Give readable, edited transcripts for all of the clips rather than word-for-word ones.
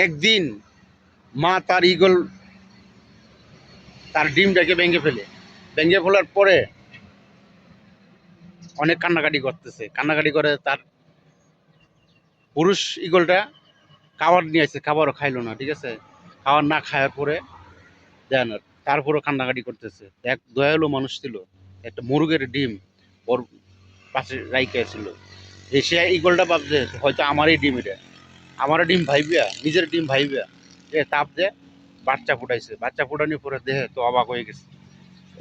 একদিন মা তার ঈগল তার ডিমটাকে ভেঙে ফেলার পরে অনেক কান্নাকাটি করতেছে, কান্নাকাটি করে তার পুরুষ ঈগলটা খাবার নিয়ে আসছে, খাবারও খাইলো না, ঠিক আছে। খাবার না খাওয়ার পরে দেন তারপরও কান্নাকাটি করতেছে। এক দয়ালু মানুষ ছিল, একটা মুরগের ডিম ওর পাশে রাইখা ছিল। সে ঈগলটা ভাবছে হয়তো আমারই ডিম, এটা আমারও ডিম ভাইবিয়া, নিজের ডিম ভাইবিয়া এ তাপ দিয়ে বাচ্চা ফুটাইছে। বাচ্চা ফুটানোর পরে দেহে তো অবাক হয়ে গেছে,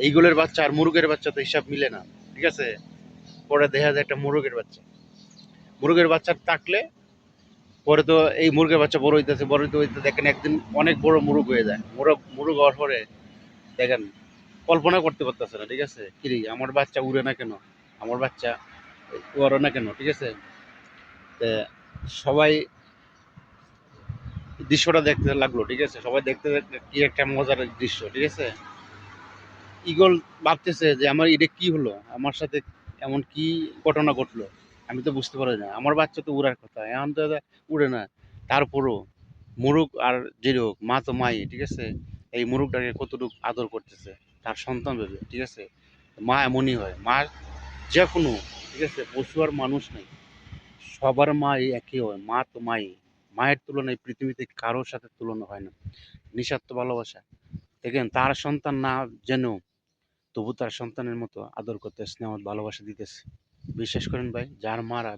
ঈগলের বাচ্চা আর মুরগের বাচ্চা তো হিসাব মিলে না, ঠিক আছে। পরে দেখা যায় একটা মুরগের বাচ্চা থাকলে পরে তো এই মুরগের বাচ্চা বড় হইতে হইতে দেখেন একদিন অনেক বড় মুরগ হয়ে যায়। মুরগ হওয়ার পরে দেখেন কল্পনা করতে পারতেছে না, ঠিক আছে। কিরে আমার বাচ্চা উড়ে না কেন, আমার বাচ্চা উড়ে না কেন, ঠিক আছে। তে সবাই দৃশ্যটা দেখতে লাগলো, ঠিক আছে। সবাই দেখতে দেখতে কি একটা মজার দৃশ্য, ঠিক আছে। ঈগল ভাবতেছে যে আমার এটা কি হলো, আমার সাথে এমন কি ঘটনা ঘটলো, আমি তো বুঝতে পারি না। আমার বাচ্চা তো উড়ার কথা, এখন তো উড়ে না। তারপরও মুরগ আর যেই হোক মা তো মাই, ঠিক আছে। এই মুরগটাকে কতটুকু আদর করতেছে তার সন্তান ভেবে, ঠিক আছে। মা এমনই হয়, মা যে কোনো, ঠিক আছে, পশু আর মানুষ নেই, সবার মা এই একই হয়। মা তো মাই, মায়ের তুলনায় পৃথিবীতে কারোর সাথে তুলনা হয় না। নিঃস্বার্থ ভালোবাসা, দেখেন তার সন্তান না জেনেও তবু তার সন্তানের মতো আদর করতে, স্নেহ ভালোবাসা দিতেছে। বিশ্বাস করেন ভাই, যার মারা